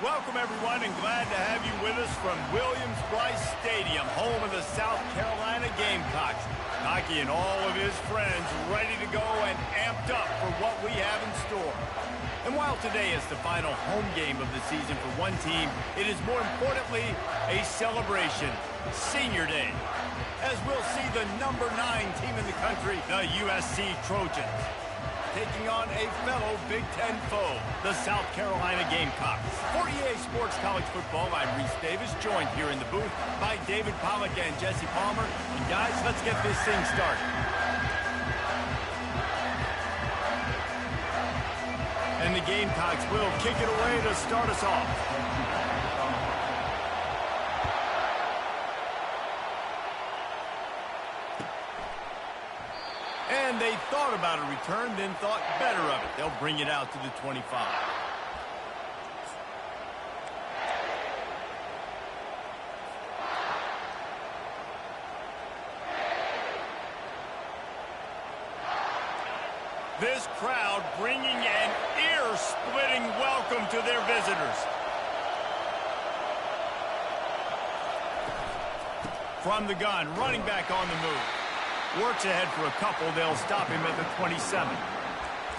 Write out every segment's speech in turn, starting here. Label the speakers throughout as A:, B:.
A: Welcome, everyone, and glad to have you with us from Williams-Brice Stadium, home of the South Carolina Gamecocks. Hockey and all of his friends ready to go and amped up for what we have in store. And while today is the final home game of the season for one team, it is more importantly a celebration, Senior Day, as we'll see the number 9 team in the country, the USC Trojans, taking on a fellow Big Ten foe, the South Carolina Gamecocks. For EA Sports College Football, I'm Reese Davis, joined here in the booth by David Pollack and Jesse Palmer. And guys, let's get this thing started. And the Gamecocks will kick it away to start us off. And they thought about a return, then thought better of it. They'll bring it out to the 25. This crowd bringing an ear-splitting welcome to their visitors. From the gun, running back on the move. Works ahead for a couple. They'll stop him at the 27.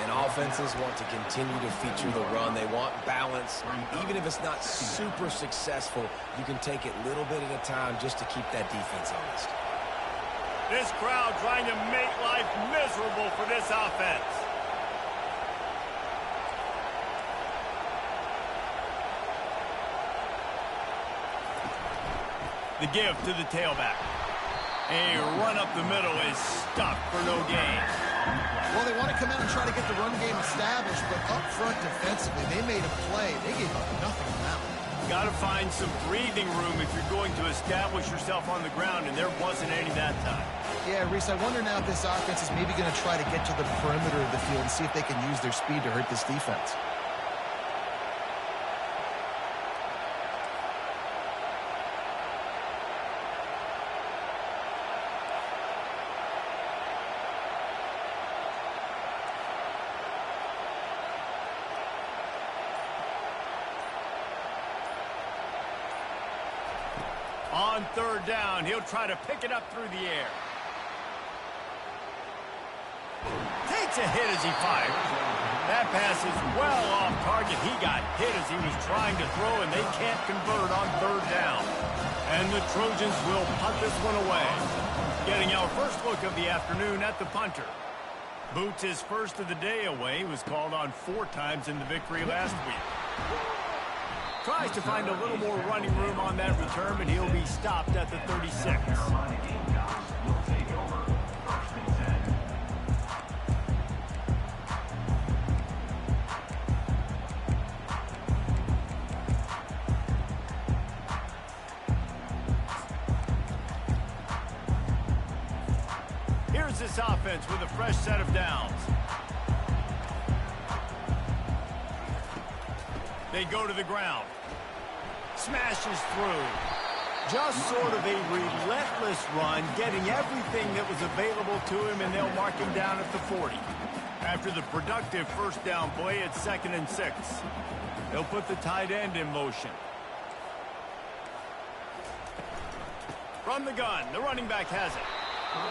B: And offenses want to continue to feature the run. They want balance. Even if it's not super successful, you can take it little bit at a time just to keep that defense honest.
A: This crowd trying to make life miserable for this offense. The give to the tailback. A run up the middle is stuck for no gain.
C: Well, they want to come out and try to get the run game established, but up front defensively, they made a play. They gave up nothing on that one.
A: Got to find some breathing room if you're going to establish yourself on the ground, and there wasn't any that time.
C: Yeah, Reese, I wonder now if this offense is maybe going to try to get to the perimeter of the field and see if they can use their speed to hurt this defense.
A: On third down, he'll try to pick it up through the air. Takes a hit as he fires. That pass is well off target. He got hit as he was trying to throw, and they can't convert on third down. And the Trojans will punt this one away. Getting our first look of the afternoon at the punter. Boots his first of the day away. He was called on 4 times in the victory last week. Tries to find a little more running room on that return, but he'll be stopped at the 36. Here's this offense with a fresh set of downs. They go to the ground. Smashes through. Just sort of a relentless run, getting everything that was available to him, and they'll mark him down at the 40. After the productive first down play, it's 2nd and 6. They'll put the tight end in motion. From the gun, the running back has it.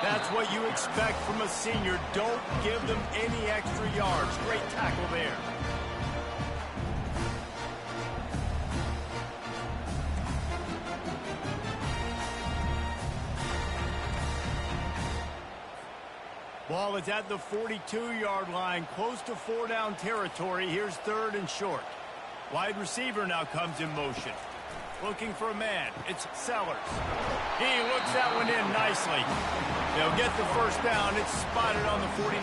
A: That's what you expect from a senior. Don't give them any extra yards. Great tackle there. Ball is at the 42-yard line, close to 4-down territory. Here's 3rd and short. Wide receiver now comes in motion. Looking for a man. It's Sellers. He looks that one in nicely. They'll get the first down. It's spotted on the 49.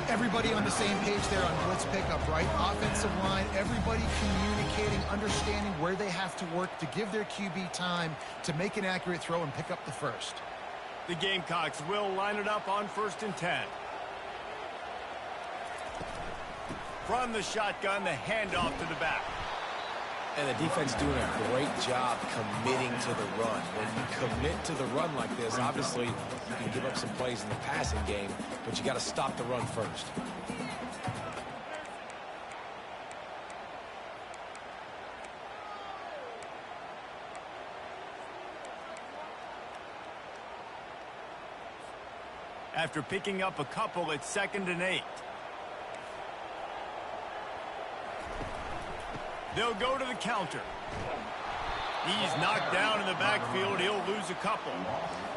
C: Everybody on the same page there on blitz pickup, right? Offensive line, everybody communicating, understanding where they have to work to give their QB time to make an accurate throw and pick up the first.
A: The Gamecocks will line it up on 1st and 10. From the shotgun, the handoff to the back.
B: And the defense doing a great job committing to the run. When you commit to the run like this, obviously you can give up some plays in the passing game, but you got to stop the run first.
A: after picking up a couple at 2nd and 8. They'll go to the counter. He's knocked down in the backfield. He'll lose a couple.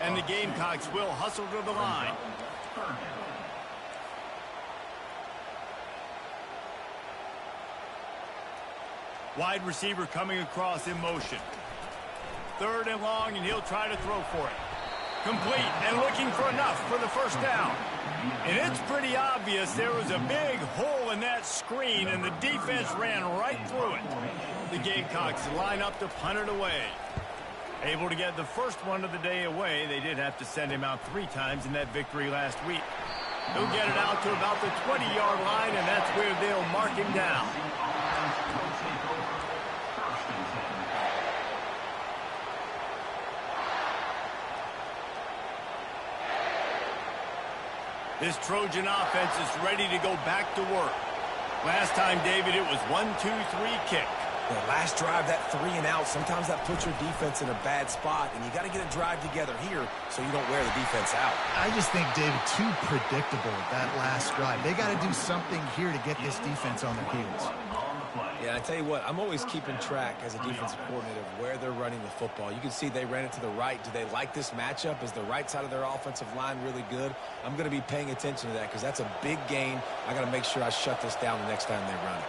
A: And the Gamecocks will hustle to the line. Wide receiver coming across in motion. 3rd and long, and he'll try to throw for it. Complete and looking for enough for the first down. And it's pretty obvious there was a big hole in that screen, and the defense ran right through it. The Gamecocks line up to punt it away. Able to get the first one of the day away. They did have to send him out 3 times in that victory last week. He'll get it out to about the 20-yard line, and that's where they'll mark him down. This Trojan offense is ready to go back to work. Last time, David, it was 1-2-3 kick.
B: The last drive, that 3 and out, sometimes that puts your defense in a bad spot, and you got to get a drive together here so you don't wear the defense out.
C: I just think, David, too predictable, that last drive. They got to do something here to get this defense on their heels.
B: Yeah, I tell you what, I'm always keeping track as a defensive coordinator of where they're running the football. You can see they ran it to the right. Do they like this matchup? Is the right side of their offensive line really good? I'm going to be paying attention to that because that's a big gain. I got to make sure I shut this down the next time they run it.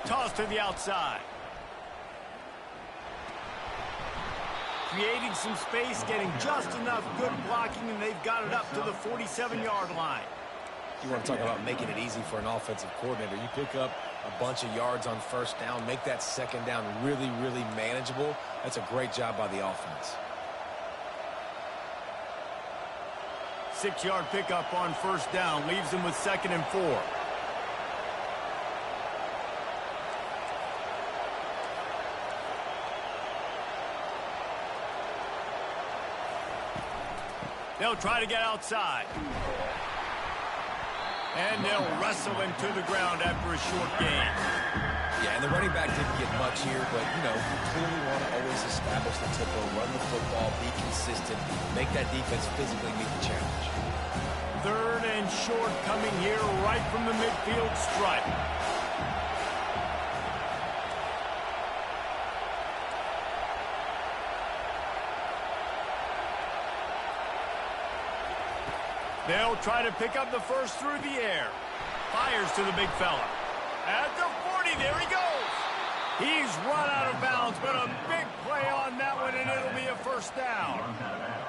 A: Toss to the outside. Creating some space, getting just enough good blocking, and they've got it up to the 47-yard line.
B: You want to talk about making it easy for an offensive coordinator. You pick up a bunch of yards on first down, make that second down really, really manageable. That's a great job by the offense.
A: 6-yard pickup on first down, leaves them with 2nd and 4. They'll try to get outside. And they'll wrestle him to the ground after a short gain.
B: Yeah, and the running back didn't get much here, but, you know, you clearly want to always establish the tempo, run the football, be consistent, make that defense physically meet the challenge.
A: 3rd and short coming here right from the midfield stripe. They'll try to pick up the first through the air. Fires to the big fella. At the 40, there he goes. He's run out of bounds, but a big play on that one, and it'll be a first down.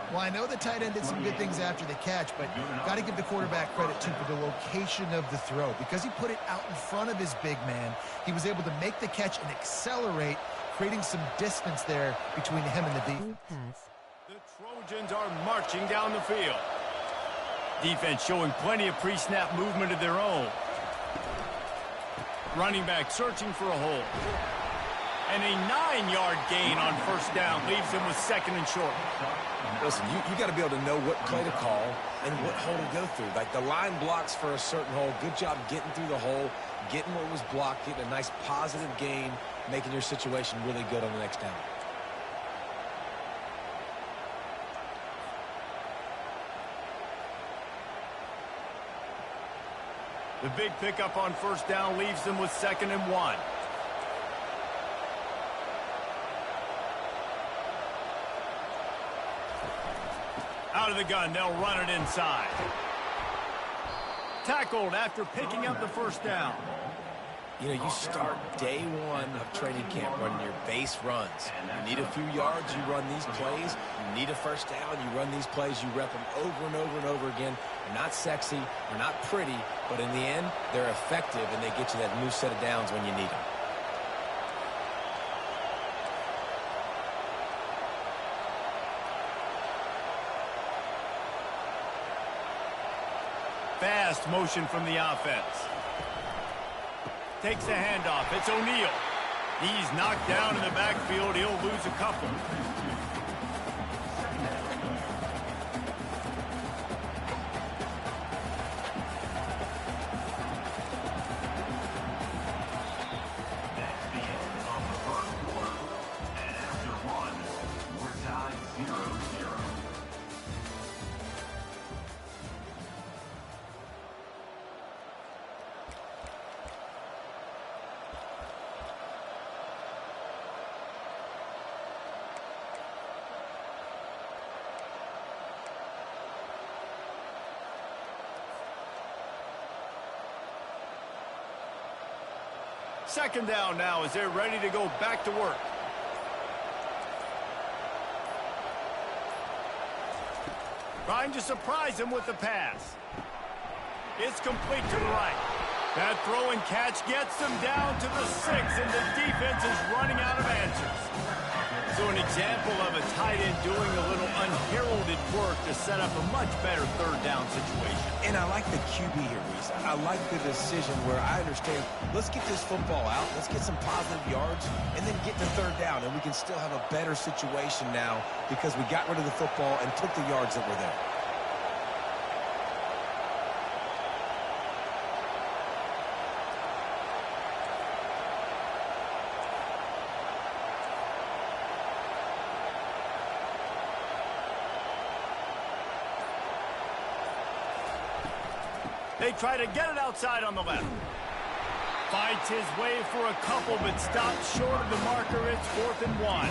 C: Well, I know the tight end did some good things after the catch, but got to give the quarterback credit, too, for the location of the throw. Because he put it out in front of his big man, he was able to make the catch and accelerate, creating some distance there between him and the defense.
A: The Trojans are marching down the field. Defense showing plenty of pre-snap movement of their own. Running back searching for a hole. And a 9-yard gain on first down leaves him with 2nd and short.
B: Listen, you got to be able to know what play to call and what hole to go through. Like the line blocks for a certain hole. Good job getting through the hole, getting what was blocked, getting a nice positive gain, making your situation really good on the next down.
A: The big pickup on first down leaves them with 2nd and 1. Out of the gun, they'll run it inside. Tackled after picking up the first down.
B: You know, you start day one of training camp running your base runs. You need a few yards, you run these plays. You need a first down, you run these plays. You rep them over and over and over again. They're not sexy, they're not pretty, but in the end, they're effective, and they get you that new set of downs when you need them.
A: Fast motion from the offense. Takes the handoff. It's O'Neal. He's knocked down in the backfield. He'll lose a couple. Second down now as they're ready to go back to work. Trying to surprise him with the pass. It's complete to the right. That throw and catch gets them down to the 6, and the defense is running out of answers. So an example of a tight end doing a little unheralded work to set up a much better third down situation.
B: And I like the QB here, Reese. I like the decision where I understand, let's get this football out, let's get some positive yards, and then get to third down, and we can still have a better situation now because we got rid of the football and took the yards that were there.
A: They try to get it outside on the left. Fights his way for a couple, but stops short of the marker. It's 4th and 1.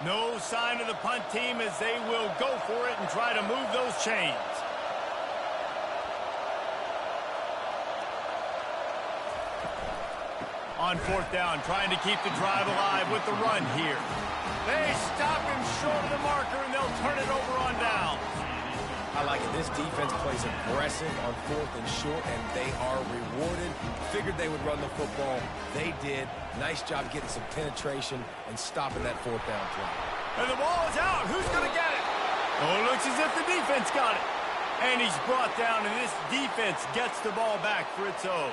A: No sign of the punt team as they will go for it and try to move those chains. On 4th down, trying to keep the drive alive with the run here. They stop him short of the marker, and they'll turn it over on down.
B: I like it. This defense plays aggressive on 4th and short, and they are rewarded. Figured they would run the football. They did. Nice job getting some penetration and stopping that 4th down play.
A: And the ball is out. Who's going to get it? Oh, it looks as if the defense got it. And he's brought down, and this defense gets the ball back for its own.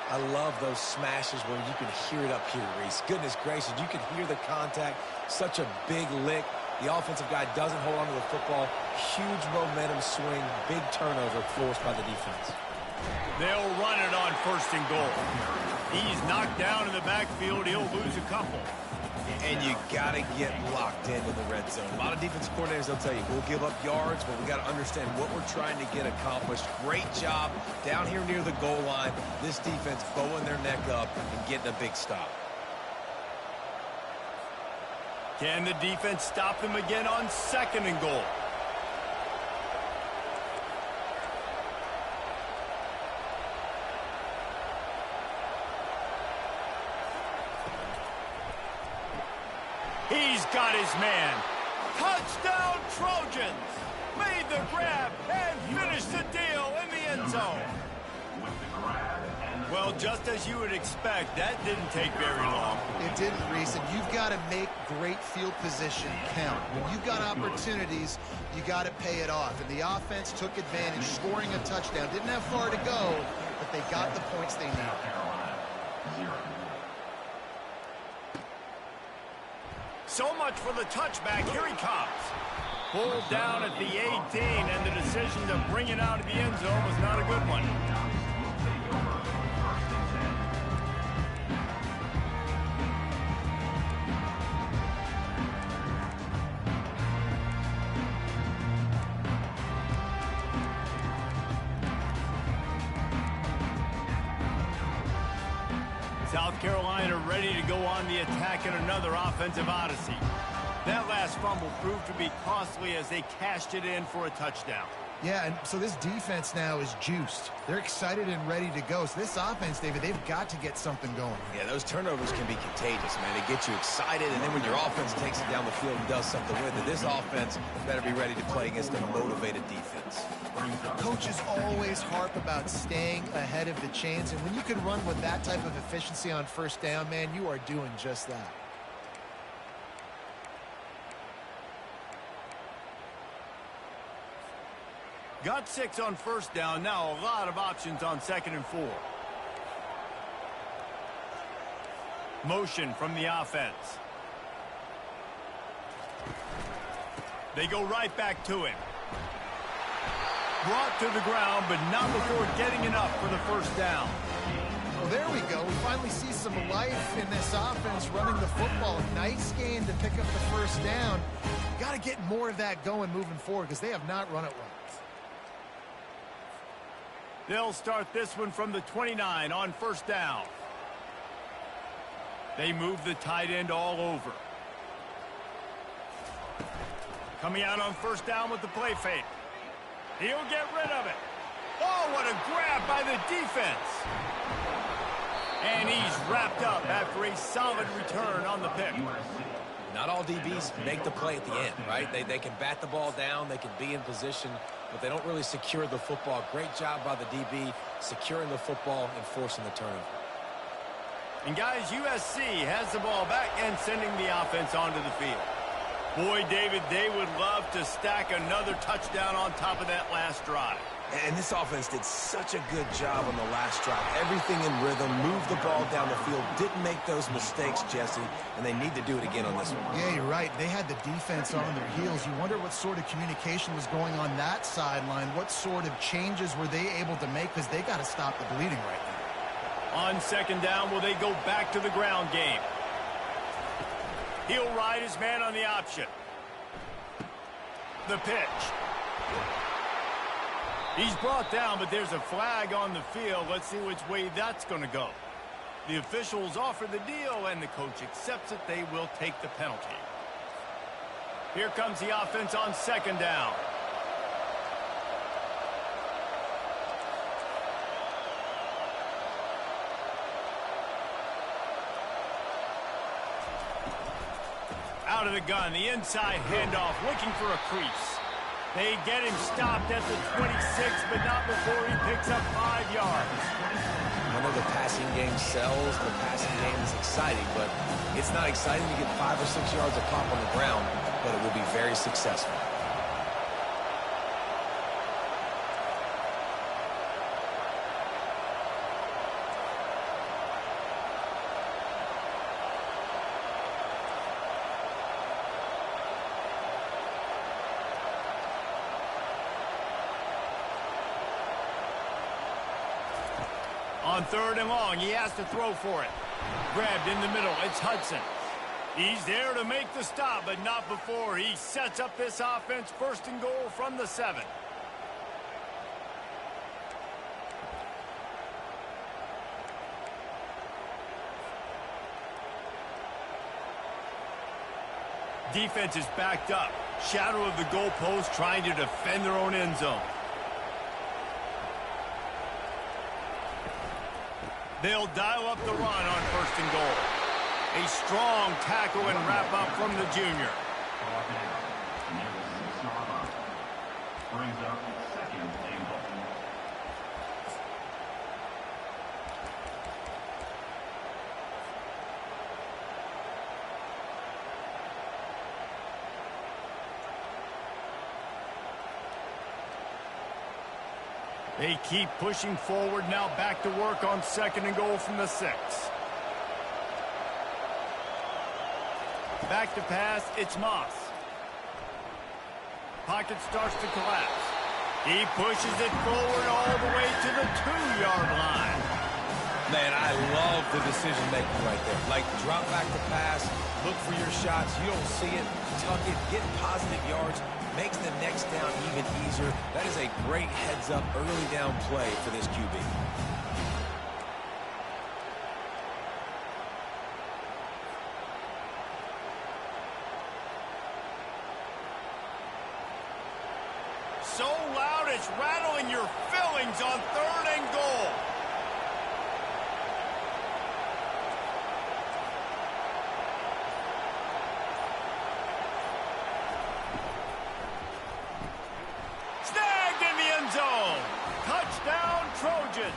B: I love those smashes where you can hear it up here, Reese. Goodness gracious, you can hear the contact. Such a big lick. The offensive guy doesn't hold on to the football. Huge momentum swing. Big turnover forced by the defense.
A: They'll run it on 1st and goal. He's knocked down in the backfield. He'll lose a couple.
B: And you got to get locked into the red zone. A lot of defensive coordinators, they'll tell you, we'll give up yards, but we got to understand what we're trying to get accomplished. Great job down here near the goal line. This defense bowing their neck up and getting a big stop.
A: Can the defense stop them again on 2nd and goal? He's got his man. Touchdown, Trojans! Made the grab and finished the deal in the end zone. Well, just as you would expect, that didn't take very long.
C: It didn't, Reese, and you've got to make great field position count. When you've got opportunities, you got to pay it off. And the offense took advantage, scoring a touchdown. Didn't have far to go, but they got the points they needed.
A: So much for the touchback. Here he comes. Pulled down at the 18, and the decision to bring it out of the end zone was not a good one. South Carolina ready to go on the attack in another offensive odyssey. That last fumble proved to be costly as they cashed it in for a touchdown.
C: Yeah, and so this defense now is juiced. They're excited and ready to go. So this offense, David, they've got to get something going.
B: Yeah, those turnovers can be contagious, man. They get you excited, and then when your offense takes it down the field and does something with it, this offense better be ready to play against a motivated defense.
C: Coaches always harp about staying ahead of the chains, and when you can run with that type of efficiency on 1st down, man, you are doing just that.
A: Got 6 on 1st down. Now a lot of options on 2nd and 4. Motion from the offense. They go right back to him. Brought to the ground, but not before getting enough for the first down.
C: Well, there we go. We finally see some life in this offense running the football. Nice game to pick up the first down. Got to get more of that going moving forward because they have not run it well.
A: They'll start this one from the 29 on first down. They move the tight end all over. Coming out on first down with the play fake. He'll get rid of it. Oh, what a grab by the defense. And he's wrapped up after a solid return on the pick.
B: Not all DBs make the play at the end, right? They can bat the ball down, they can be in position, but they don't really secure the football. Great job by the DB securing the football and forcing the turnover.
A: And guys, USC has the ball back and sending the offense onto the field. Boy, David, they would love to stack another touchdown on top of that last drive.
B: And this offense did such a good job on the last drive. Everything in rhythm, moved the ball down the field, didn't make those mistakes, Jesse, and they need to do it again on this one.
C: Yeah, you're right. They had the defense on their heels. You wonder what sort of communication was going on that sideline. What sort of changes were they able to make because they got to stop the bleeding right now.
A: On second down, will they go back to the ground game? He'll ride his man on the option. The pitch. He's brought down, but there's a flag on the field. Let's see which way that's going to go. The officials offer the deal, and the coach accepts it. They will take the penalty. Here comes the offense on second down. Out of the gun, the inside handoff, looking for a crease. They get him stopped at the 26, but not before he picks up 5 yards.
B: I know the passing game sells, the passing game is exciting, but it's not exciting to get 5 or 6 yards of pop on the ground, but it will be very successful.
A: On third and long, he has to throw for it. Grabbed in the middle, it's Hudson. He's there to make the stop, but not before he sets up this offense first and goal from the 7. Defense is backed up. Shadow of the goalpost trying to defend their own end zone. They'll dial up the run on first and goal. A strong tackle and wrap up from the junior. They keep pushing forward, now back to work on second and goal from the 6. Back to pass, it's Moss. Pocket starts to collapse. He pushes it forward all the way to the 2-yard line.
B: Man, I love the decision-making right there. Like, drop back to pass, look for your shots. You don't see it, tuck it, get positive yards. Makes the next down even easier. That is a great heads-up early down play for this QB.
A: So loud it's rattling your fillings on third and goal. Touchdown, Trojans.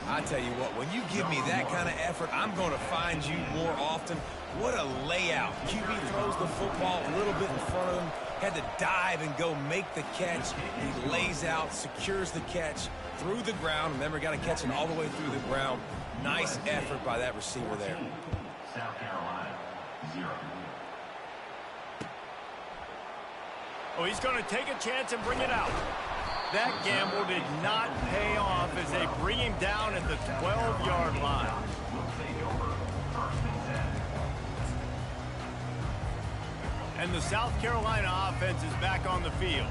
B: I tell you what, when you give me that kind of effort, I'm going to find you more often. What a layout. QB throws the football a little bit in front of him, had to dive and go make the catch. He lays out, secures the catch through the ground. Remember, got to catch it all the way through the ground. Nice effort by that receiver there.
D: South Carolina, 0.
A: Oh, he's going to take a chance and bring it out. That gamble did not pay off as they bring him down at the 12-yard line. And the South Carolina offense is back on the field.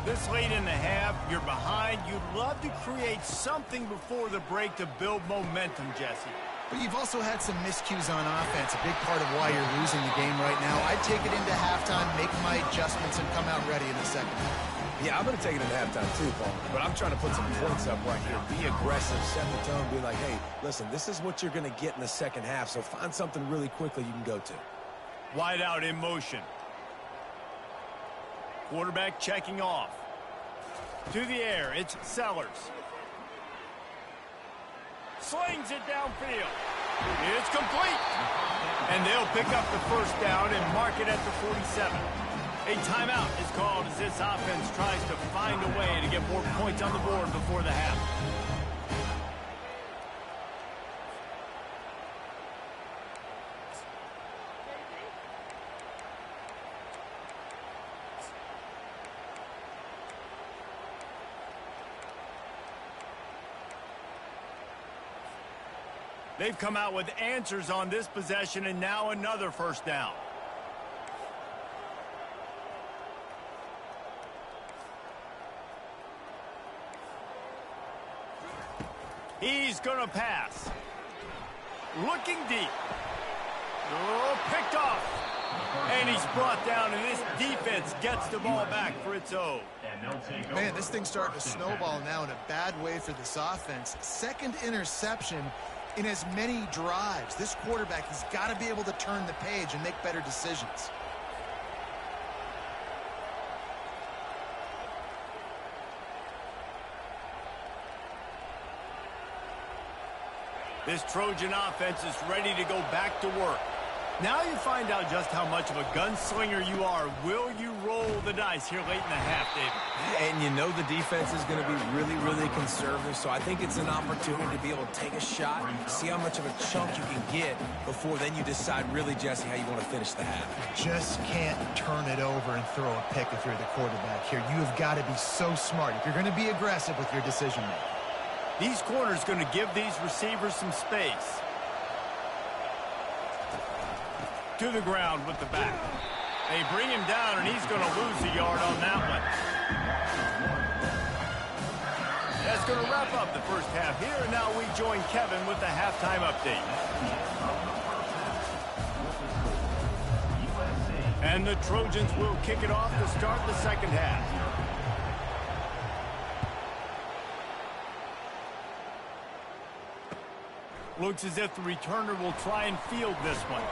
A: This late in the half, you're behind. You'd love to create something before the break to build momentum, Jesse.
C: But you've also had some miscues on offense, a big part of why you're losing the game right now. I'd take it into halftime, make my adjustments, and come out ready in the second half.
B: Yeah, I'm going to take it into halftime too, Paul. But I'm trying to put some points up right here. Be aggressive, set the tone, be like, hey, listen, this is what you're going to get in the second half, so find something really quickly you can go to.
A: Wide out in motion. Quarterback checking off. To the air, it's Sellers. Slings it downfield. It's complete. And they'll pick up the first down and mark it at the 47. A timeout is called as this offense tries to find a way to get more points on the board before the half. They've come out with answers on this possession, and now another first down. He's going to pass. Looking deep. Oh, picked off. And he's brought down, and this defense gets the ball back for its own.
C: Man, this thing's starting to snowball now in a bad way for this offense. Second interception in as many drives. This quarterback has got to be able to turn the page and make better decisions.
A: This Trojan offense is ready to go back to work. Now you find out just how much of a gunslinger you are. Will you roll the dice here late in the half, David?
B: And you know the defense is going to be really, really conservative, so I think it's an opportunity to be able to take a shot, see how much of a chunk you can get before then you decide really, Jesse, how you want to finish the half.
C: Just can't turn it over and throw a pick if you're the quarterback here. You have got to be so smart if you're going to be aggressive with your decision-making.
A: These corners going to give these receivers some space. To the ground with the back. They bring him down, and he's going to lose a yard on that one. That's going to wrap up the first half here, and now we join Kevin with the halftime update. And the Trojans will kick it off to start the second half. Looks as if the returner will try and field this one.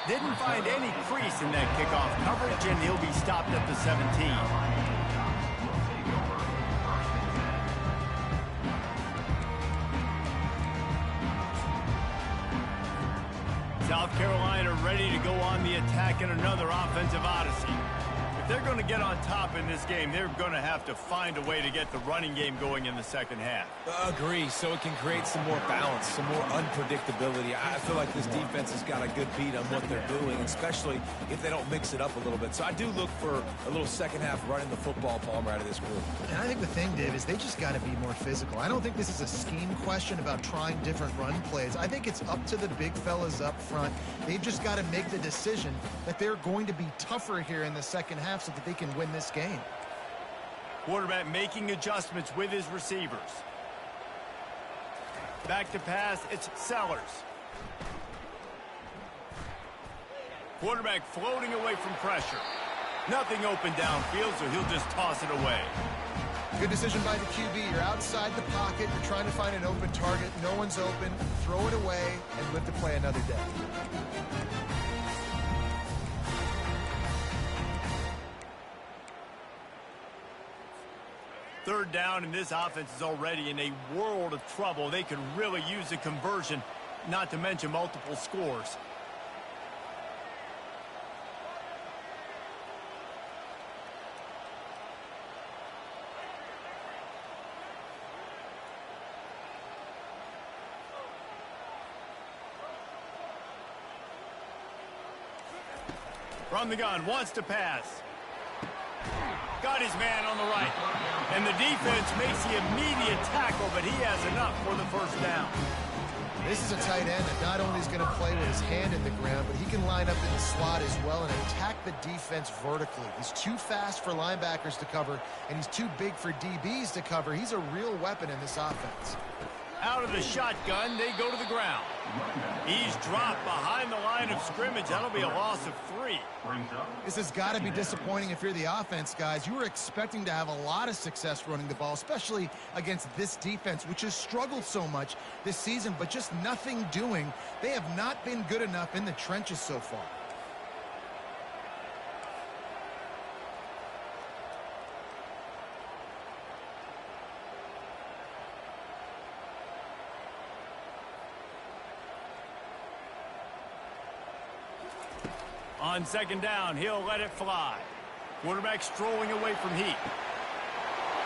A: Didn't find any crease in that kickoff coverage, and he'll be stopped at the 17. South Carolina ready to go on the attack in another offensive odyssey. If they're going to get on top in this game, they're going to have to find a way to get the running game going in the second half.
B: Agree, so it can create some more balance, some more unpredictability. I feel like this defense has got a good beat on what they're doing, especially if they don't mix it up a little bit. So I do look for a little second half running the football, Palmer, out of this group.
C: And I think the thing, Dave, is they just got to be more physical. I don't think this is a scheme question about trying different run plays. I think it's up to the big fellas up front. They've just got to make the decision that they're going to be tougher here in the second half so that they can win this game.
A: Quarterback making adjustments with his receivers. Back to pass, it's Sellers. Quarterback floating away from pressure. Nothing open downfield, so he'll just toss it away.
C: Good decision by the QB. You're outside the pocket. You're trying to find an open target. No one's open. Throw it away and live to play another day.
A: Third down, and this offense is already in a world of trouble. They could really use a conversion, not to mention multiple scores. From the gun, wants to pass. Got his man on the right. And the defense makes the immediate tackle, but he has enough for the first down.
C: This is a tight end that not only is going to play with his hand in the ground, but he can line up in the slot as well and attack the defense vertically. He's too fast for linebackers to cover, and he's too big for DBs to cover. He's a real weapon in this offense.
A: Out of the shotgun, they go to the ground. He's dropped behind the line of scrimmage. That'll be a loss of 3.
C: This has got to be disappointing if you're the offense, guys. You were expecting to have a lot of success running the ball, especially against this defense, which has struggled so much this season, but just nothing doing. They have not been good enough in the trenches so far.
A: On second down, he'll let it fly. Quarterback strolling away from heat.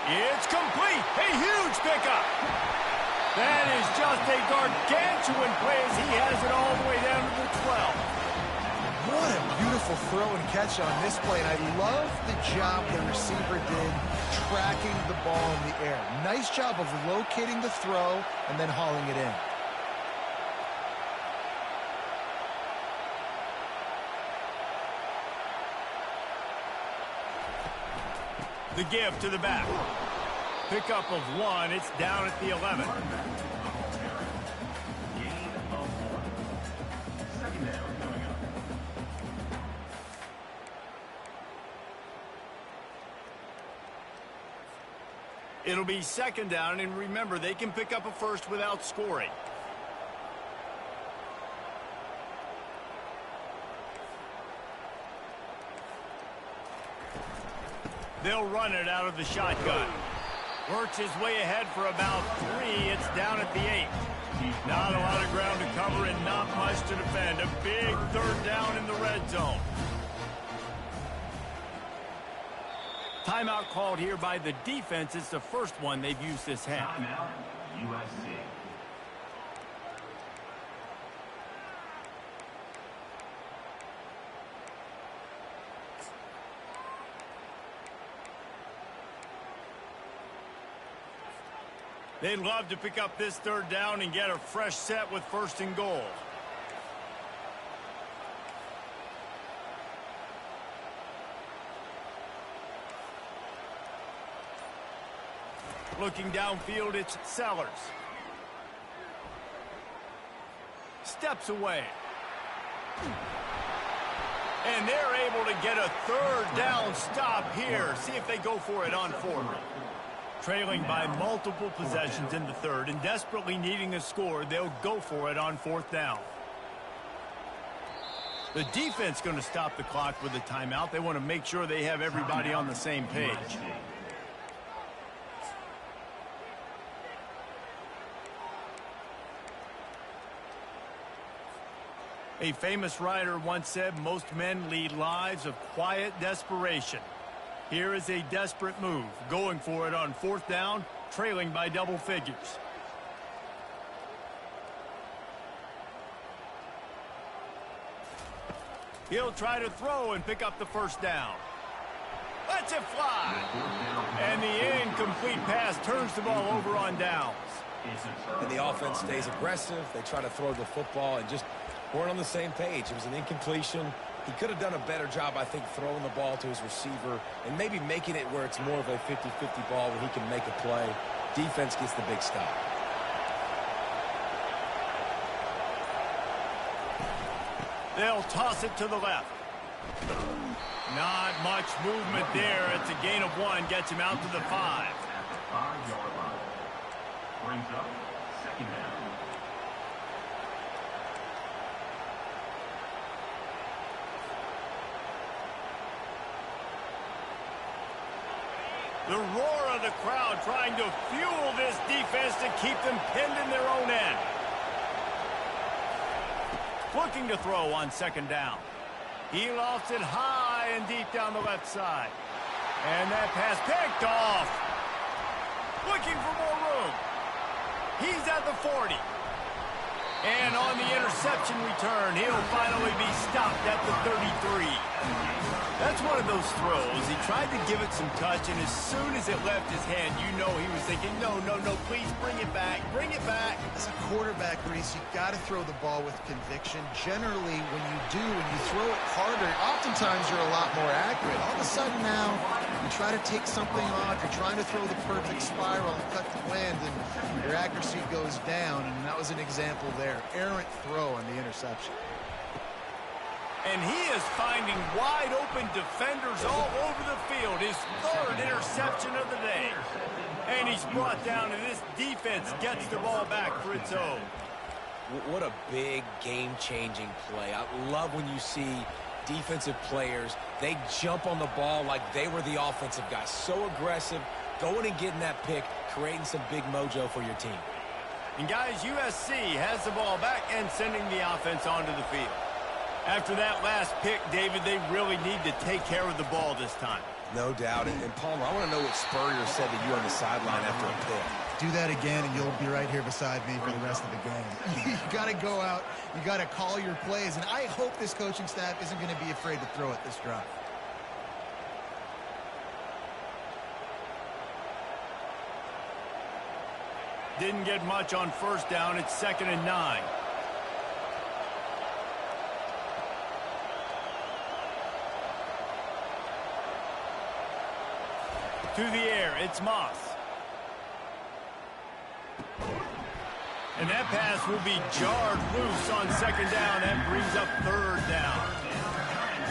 A: It's complete. A huge pickup. That is just a gargantuan play as he has it all the way down to the 12.
C: What a beautiful throw and catch on this play, and I love the job the receiver did tracking the ball in the air. Nice job of locating the throw and then hauling it in.
A: The give to the back. Pickup of 1. It's down at the 11. It'll be second down, and remember, they can pick up a first without scoring. They'll run it out of the shotgun. Works his way ahead for about 3. It's down at the 8. Not a lot of ground to cover and not much to defend. A big third down in the red zone. Timeout called here by the defense. It's the first one they've used this half.
D: Timeout, USC.
A: They'd love to pick up this third down and get a fresh set with first and goal. Looking downfield, it's Sellers. Steps away. And they're able to get a third down stop here. See if they go for it on 4th. Trailing by multiple possessions in the third and desperately needing a score, they'll go for it on 4th down. The defense going to stop the clock with a timeout. They want to make sure they have everybody on the same page. A famous writer once said, most men lead lives of quiet desperation. Here is a desperate move, going for it on 4th down, trailing by double figures. He'll try to throw and pick up the first down. Lets it fly. And the incomplete pass turns the ball over on downs.
B: And the offense stays aggressive. They try to throw the football and just weren't on the same page. It was an incompletion. He could have done a better job, I think, throwing the ball to his receiver and maybe making it where it's more of a 50-50 ball where he can make a play. Defense gets the big stop.
A: They'll toss it to the left. Not much movement there. It's a gain of 1. Gets him out to the 5.
D: 5-yard line. Brings up second down.
A: The roar of the crowd trying to fuel this defense to keep them pinned in their own end. Looking to throw on second down. He lofts it high and deep down the left side. And that pass picked off. Looking for more room. He's at the 40. And on the interception return, he'll finally be stopped at the 33. That's one of those throws. He tried to give it some touch, and as soon as it left his hand, you know he was thinking, no, please bring it back, bring it back.
C: As a quarterback, Reese, you got to throw the ball with conviction. Generally, when you do, when you throw it harder, oftentimes you're a lot more accurate. All of a sudden now, you try to take something off, you're trying to throw the perfect spiral and cut the wind, and your accuracy goes down, and that was an example there. Errant throw on the interception.
A: And he is finding wide-open defenders all over the field. His third interception of the day. And he's brought down, and this defense gets the ball back for its own.
B: What a big game-changing play. I love when you see defensive players, they jump on the ball like they were the offensive guys. So aggressive, going and getting that pick, creating some big mojo for your team.
A: And guys, USC has the ball back and sending the offense onto the field. After that last pick, David, they really need to take care of the ball this time.
B: No doubt. And Palmer, I want to know what Spurrier said to you on the sideline after a pick.
C: Do that again, and you'll be right here beside me for the rest of the game. You got to go out. You got to call your plays. And I hope this coaching staff isn't going to be afraid to throw it this drive.
A: Didn't get much on first down. It's 2nd and 9. To the air, it's Moss. And that pass will be jarred loose on 2nd down. That brings up 3rd down.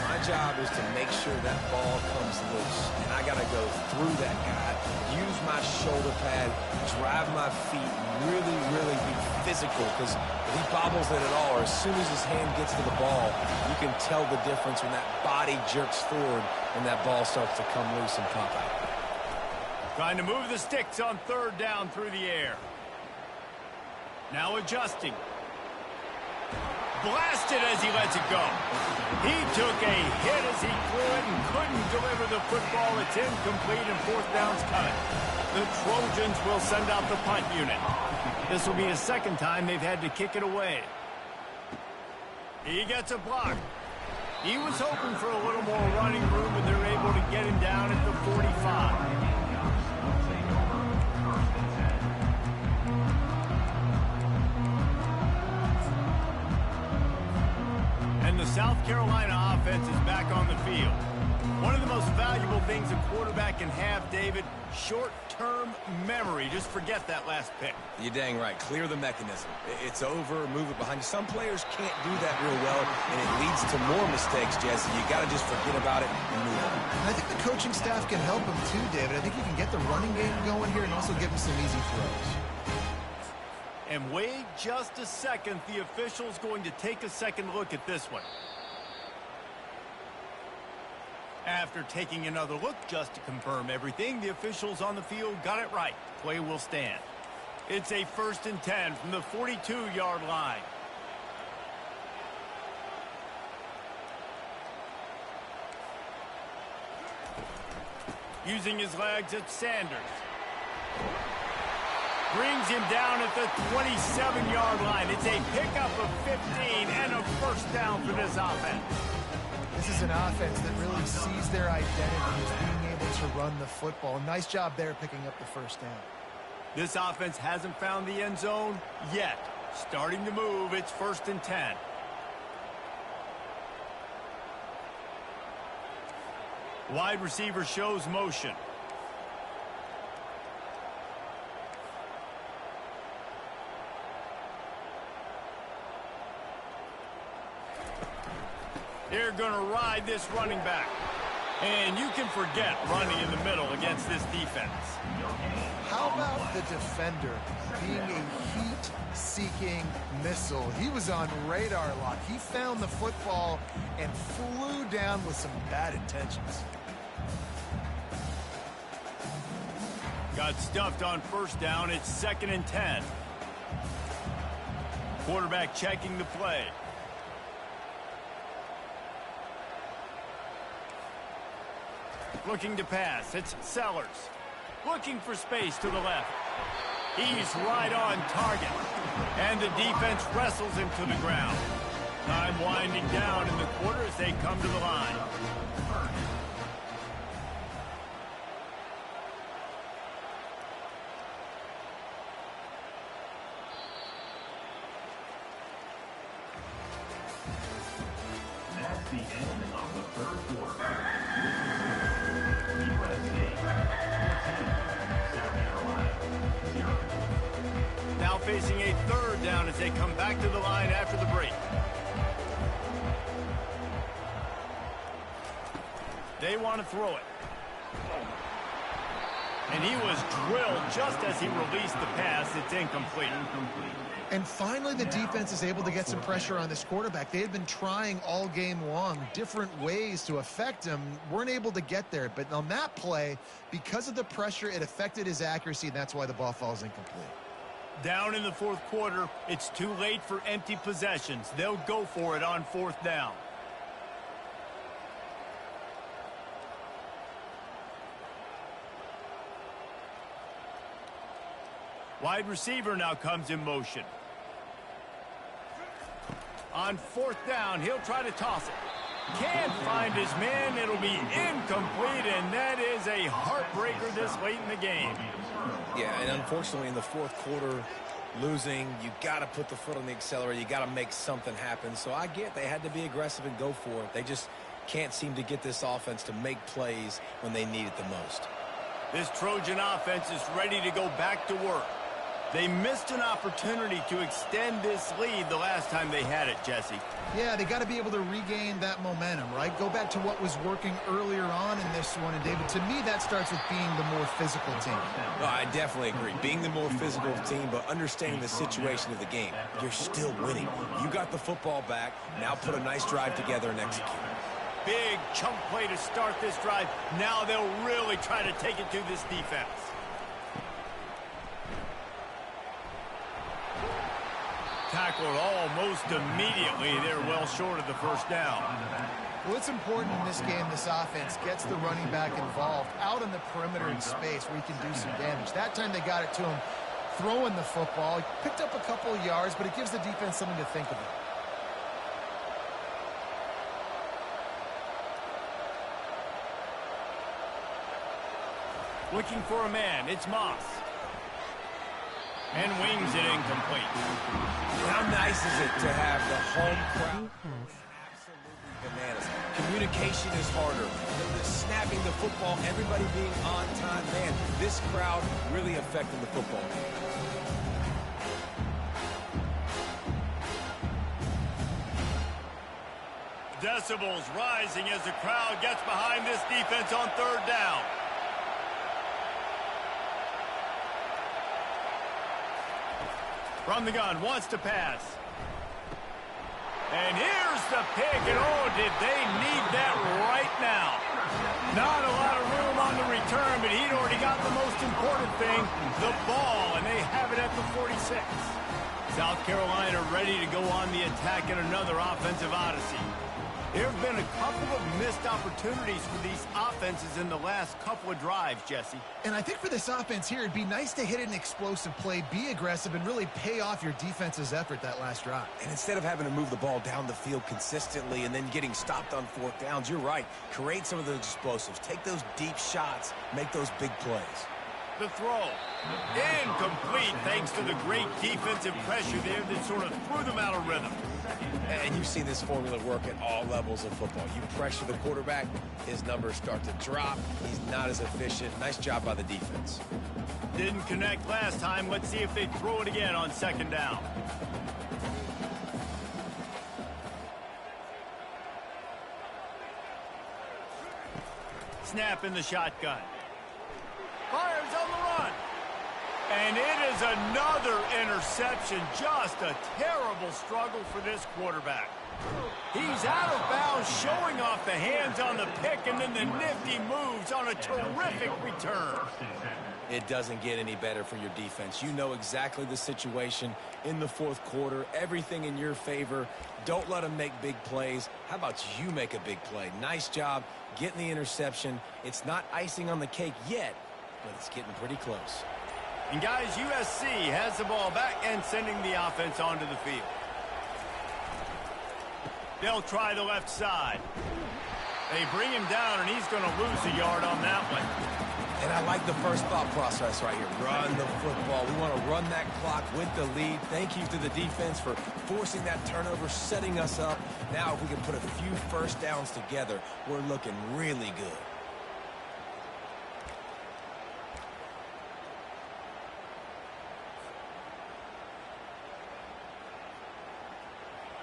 B: My job is to make sure that ball comes loose. And I got to go through that guy, use my shoulder pad, drive my feet, really be physical. Because if he bobbles it at all, or as soon as his hand gets to the ball, you can tell the difference when that body jerks forward and that ball starts to come loose and pop out.
A: Trying to move the sticks on 3rd down through the air. Now adjusting. Blasted as he lets it go. He took a hit as he threw it and couldn't deliver the football. It's incomplete and 4th down's coming. The Trojans will send out the punt unit. This will be the 2nd time they've had to kick it away. He gets a block. He was hoping for a little more running room, but they're able to get him down at the 45. And the South Carolina offense is back on the field. One of the most valuable things a quarterback can have, David, short-term memory. Just forget that last pick.
B: You're dang right. Clear the mechanism. It's over, move it behind you. Some players can't do that real well, and it leads to more mistakes, Jesse. You got to just forget about it and move on.
C: And I think the coaching staff can help him too, David. I think you can get the running game going here and also give him some easy throws.
A: And wait just a second. The official's going to take a second look at this one. After taking another look just to confirm everything, the officials on the field got it right. Play will stand. It's a 1st and 10 from the 42-yard line. Using his legs, it's Sanders. Brings him down at the 27-yard line. It's a pickup of 15 and a 1st down for this offense.
C: This is an offense that really sees their identity as being able to run the football. Nice job there picking up the 1st down.
A: This offense hasn't found the end zone yet. Starting to move, it's 1st and 10. Wide receiver shows motion. They're going to ride this running back. And you can forget running in the middle against this defense.
C: How about the defender being a heat-seeking missile? He was on radar lock. He found the football and flew down with some bad intentions.
A: Got stuffed on 1st down. It's 2nd and 10. Quarterback checking the play. Looking to pass. It's Sellers. Looking for space to the left. He's right on target. And the defense wrestles him to the ground. Time winding down in the quarter as they come to the line.
D: That's the end of the third quarter. USA 14, South Carolina 0.
A: Now facing a third down as they come back to the line after the break. They want to throw it. And he was drilled just as he released the pass. It's incomplete.
C: And finally, the defense is able to get some pressure on this quarterback. They had been trying all game long different ways to affect him. Weren't able to get there. But on that play, because of the pressure, it affected his accuracy, and that's why the ball falls incomplete.
A: Down in the fourth quarter, it's too late for empty possessions. They'll go for it on fourth down. Wide receiver now comes in motion. On fourth down, he'll try to toss it. Can't find his man. It'll be incomplete, and that is a heartbreaker this late in the game.
B: Yeah, and unfortunately in the fourth quarter, losing, you got to put the foot on the accelerator. You got to make something happen. So I get they had to be aggressive and go for it. They just can't seem to get this offense to make plays when they need it the most.
A: This Trojan offense is ready to go back to work. They missed an opportunity to extend this lead the last time they had it, Jesse.
C: Yeah, they got to be able to regain that momentum, right? Go back to what was working earlier on in this one. And, David, to me, that starts with being the more physical team.
B: No, I definitely agree. Being the more physical team, but understanding the situation of the game. You're still winning. You got the football back. Now put a nice drive together and execute.
A: Big chunk play to start this drive. Now they'll really try to take it to this defense. Tackled almost immediately. They're well short of the first down.
C: Well, it's important in this game, this offense gets the running back involved out on the perimeter in space where he can do some damage. That time they got it to him throwing the football. He picked up a couple of yards, but it gives the defense something to think about.
A: Looking for a man. It's Moss. And wings it incomplete.
B: How nice is it to have the home crowd? Absolutely bananas. Communication is harder. The snapping the football, everybody being on time. Man, this crowd really affecting the football game.
A: Decibels rising as the crowd gets behind this defense on third down. From the gun, wants to pass. And here's the pick, and oh, did they need that right now. Not a lot of room on the return, but he'd already got the most important thing, the ball, and they have it at the 46. South Carolina ready to go on the attack in another offensive odyssey. There have been a couple of missed opportunities for these offenses in the last couple of drives, Jesse.
C: And I think for this offense here, it'd be nice to hit an explosive play, be aggressive, and really pay off your defense's effort that last drive.
B: And instead of having to move the ball down the field consistently and then getting stopped on fourth downs, you're right. Create some of those explosives. Take those deep shots. Make those big plays.
A: The throw. Incomplete thanks to the great defensive pressure there that sort of threw them out of rhythm.
B: And you've seen this formula work at all levels of football. You pressure the quarterback, his numbers start to drop. He's not as efficient. Nice job by the defense.
A: Didn't connect last time. Let's see if they throw it again on second down. Snap in the shotgun. Fires on the run. And it is another interception. Just a terrible struggle for this quarterback. He's out of bounds, showing off the hands on the pick, and then the nifty moves on a terrific return.
B: It doesn't get any better for your defense. You know exactly the situation in the fourth quarter. Everything in your favor. Don't let them make big plays. How about you make a big play? Nice job getting the interception. It's not icing on the cake yet, but it's getting pretty close.
A: And guys, USC has the ball back and sending the offense onto the field. They'll try the left side. They bring him down, and he's going to lose a yard on that one.
B: And I like the first thought process right here. Run the football. We want to run that clock with the lead. Thank you to the defense for forcing that turnover, setting us up. Now, if we can put a few first downs together, we're looking really good.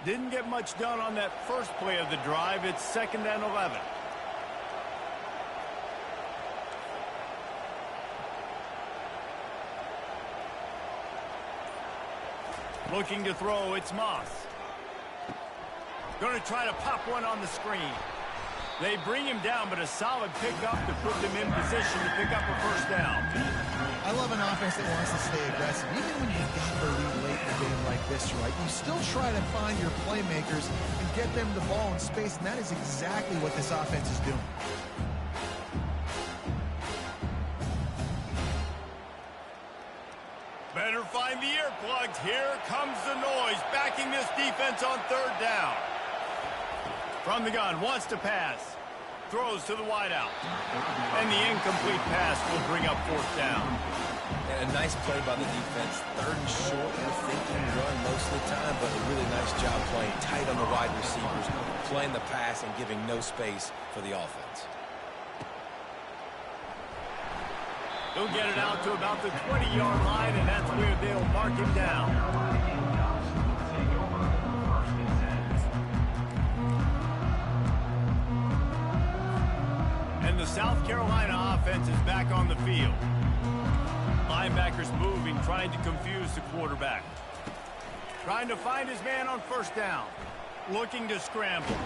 A: Didn't get much done on that first play of the drive. It's 2nd and 11. Looking to throw, it's Moss. Going to try to pop one on the screen. They bring him down, but a solid pickup to put them in position to pick up a first down.
C: I love an offense that wants to stay aggressive. Even when you've got the lead late in a game like this, right, you still try to find your playmakers and get them the ball in space, and that is exactly what this offense is doing.
A: Better find the earplugs. Here comes the noise, backing this defense on 3rd down. From the gun, wants to pass. Throws to the wideout. And the incomplete pass will bring up 4th down.
B: And a nice play by the defense. 3rd and short, you're thinking run most of the time, but a really nice job playing tight on the wide receivers, playing the pass and giving no space for the offense.
A: He'll get it out to about the 20-yard line, and that's where they'll mark him down. And the South Carolina offense is back on the field. Linebackers moving, trying to confuse the quarterback. Trying to find his man on 1st down. Looking to scramble.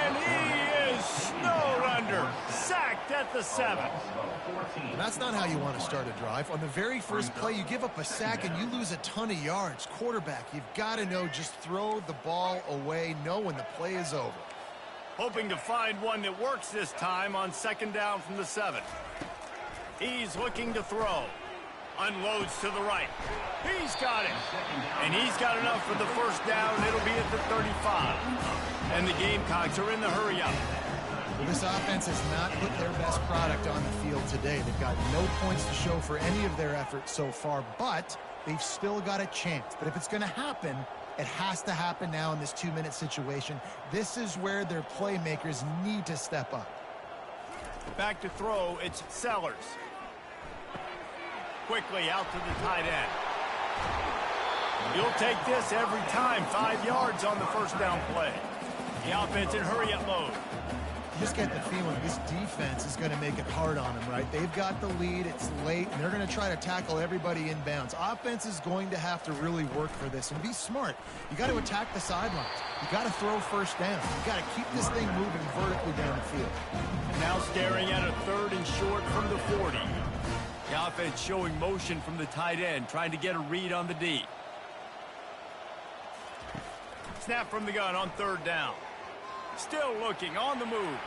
A: And he is snowed under. Sacked at the 7.
C: That's not how you want to start a drive. On the very first play, you give up a sack and you lose a ton of yards. Quarterback, you've got to know, just throw the ball away, know when the play is over.
A: Hoping to find one that works this time on 2nd down from the 7. He's looking to throw. Unloads to the right. He's got it. And he's got enough for the 1st down. It'll be at the 35. And the Gamecocks are in the hurry-up.
C: This offense has not put their best product on the field today. They've got no points to show for any of their efforts so far, but they've still got a chance. But if it's going to happen, it has to happen now in this 2-minute situation. This is where their playmakers need to step up.
A: Back to throw, it's Sellers. Quickly out to the tight end. He'll take this every time. 5 yards on the 1st down play. The offense in hurry-up mode.
C: You just get the feeling this defense is going to make it hard on them, right? They've got the lead, it's late, and they're going to try to tackle everybody inbounds. Offense is going to have to really work for this and be smart. You got to attack the sidelines. You got to throw 1st down. You got to keep this thing moving vertically down the field.
A: And now staring at a 3rd and short from the 40. The offense showing motion from the tight end, trying to get a read on the D. Snap from the gun on 3rd down. Still looking, on the move.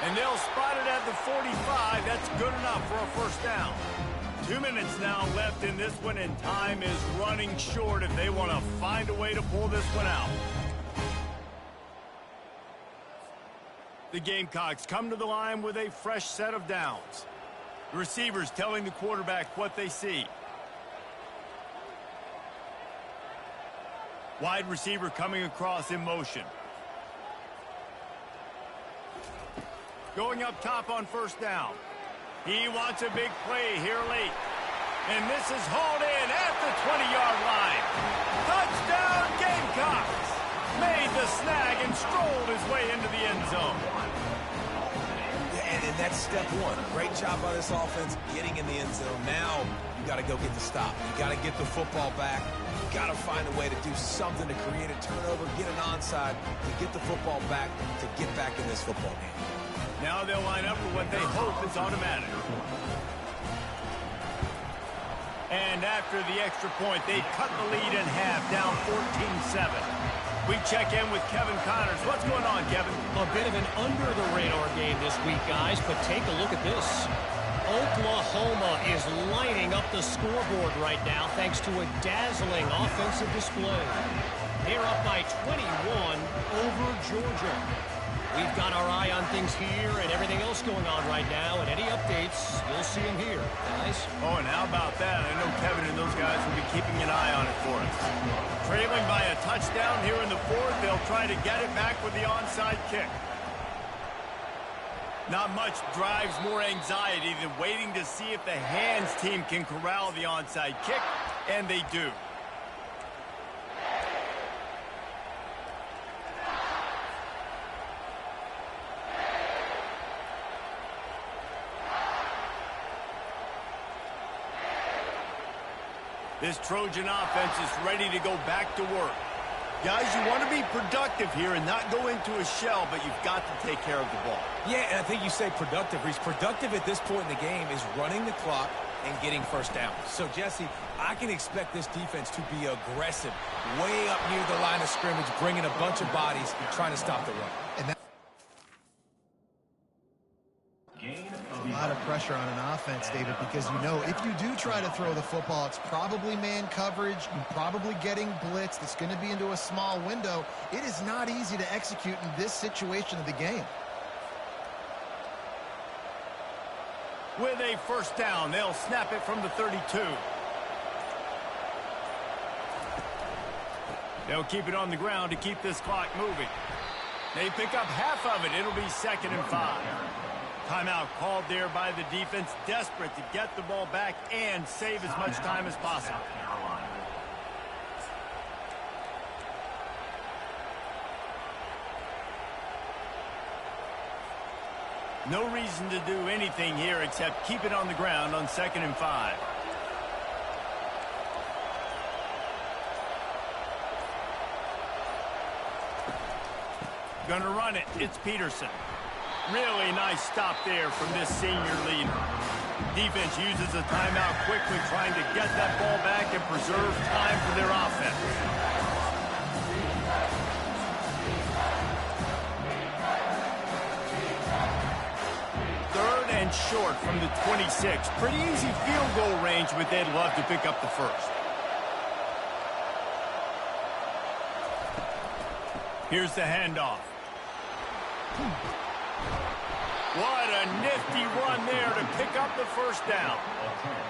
A: And they'll spot it at the 45. That's good enough for a 1st down. 2 minutes now left in this one, and time is running short if they want to find a way to pull this one out. The Gamecocks come to the line with a fresh set of downs. The receivers telling the quarterback what they see. Wide receiver coming across in motion. Going up top on 1st down. He wants a big play here late. And this is hauled in at the 20-yard line. Touchdown Gamecocks! Made the snag and strolled his way into the end zone.
B: And that's step 1. Great job by this offense getting in the end zone. Now you got to go get the stop. You got to get the football back. You got to find a way to do something to create a turnover, get an onside, to get the football back, to get back in this football game.
A: Now they'll line up for what they hope is automatic. And after the extra point, they cut the lead in half, down 14-7. We check in with Kevin Connors. What's going on, Kevin?
E: A bit of an under-the-radar game this week, guys, but take a look at this. Oklahoma is lighting up the scoreboard right now thanks to a dazzling offensive display. They're up by 21 over Georgia. We've got our eye on things here and everything else going on right now, and any updates, you'll see them here, guys.
A: Oh, and how about that? I know Kevin and those guys will be keeping an eye on it for us. Trailing by a touchdown here in the fourth, they'll try to get it back with the onside kick. Not much drives more anxiety than waiting to see if the hands team can corral the onside kick, and they do. This Trojan offense is ready to go back to work. Guys, you want to be productive here and not go into a shell, but you've got to take care of the ball.
B: Yeah, and I think you say productive. Reece, productive at this point in the game is running the clock and getting first down. So, Jesse, I can expect this defense to be aggressive, way up near the line of scrimmage, bringing a bunch of bodies and trying to stop the run.
C: And that a lot of pressure on an offense, David, because you know if you do try to throw the football, it's probably man coverage, you're probably getting blitzed, it's going to be into a small window. It is not easy to execute in this situation of the game.
A: With a first down, they'll snap it from the 32. They'll keep it on the ground to keep this clock moving. They pick up half of it. It'll be 2nd and 5. Timeout called there by the defense, desperate to get the ball back and save as much time as possible. No reason to do anything here except keep it on the ground on 2nd and 5. Gonna run it. It's Peterson. Really nice stop there from this senior leader. Defense uses a timeout quickly, trying to get that ball back and preserve time for their offense. Third and short from the 26. Pretty easy field goal range, but they'd love to pick up the first. Here's the handoff. What a nifty run there to pick up the first down.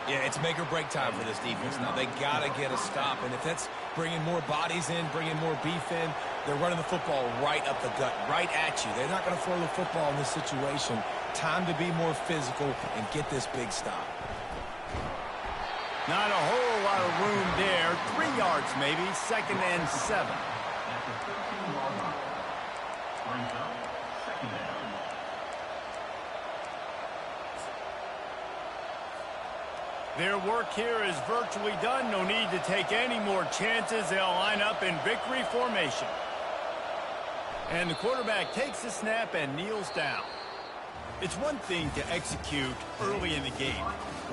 B: Yeah, it's make or break time for this defense. Now, they got to get a stop, and if that's bringing more bodies in, bringing more beef in, they're running the football right up the gut, right at you. They're not going to throw the football in this situation. Time to be more physical and get this big stop.
A: Not a whole lot of room there. 3 yards maybe, 2nd and 7. Their work here is virtually done. No need to take any more chances. They'll line up in victory formation. And the quarterback takes the snap and kneels down. It's one thing to execute early in the game.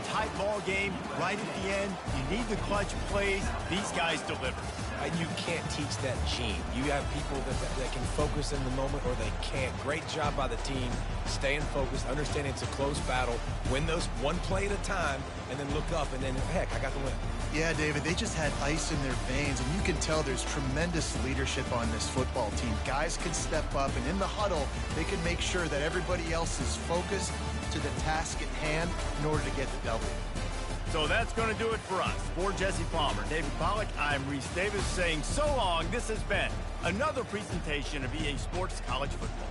A: Tight ball game, right at the end. You need the clutch plays. These guys deliver.
B: And you can't teach that gene. You have people that can focus in the moment or they can't. Great job by the team, staying focused, understanding it's a close battle, win those one play at a time, and then look up, and then, heck, I got the win.
C: Yeah, David, they just had ice in their veins, and you can tell there's tremendous leadership on this football team. Guys can step up, and in the huddle, they can make sure that everybody else is focused to the task at hand in order to get the W.
A: So that's going to do it for us. For Jesse Palmer, David Pollack, I'm Reese Davis saying so long. This has been another presentation of EA Sports College Football.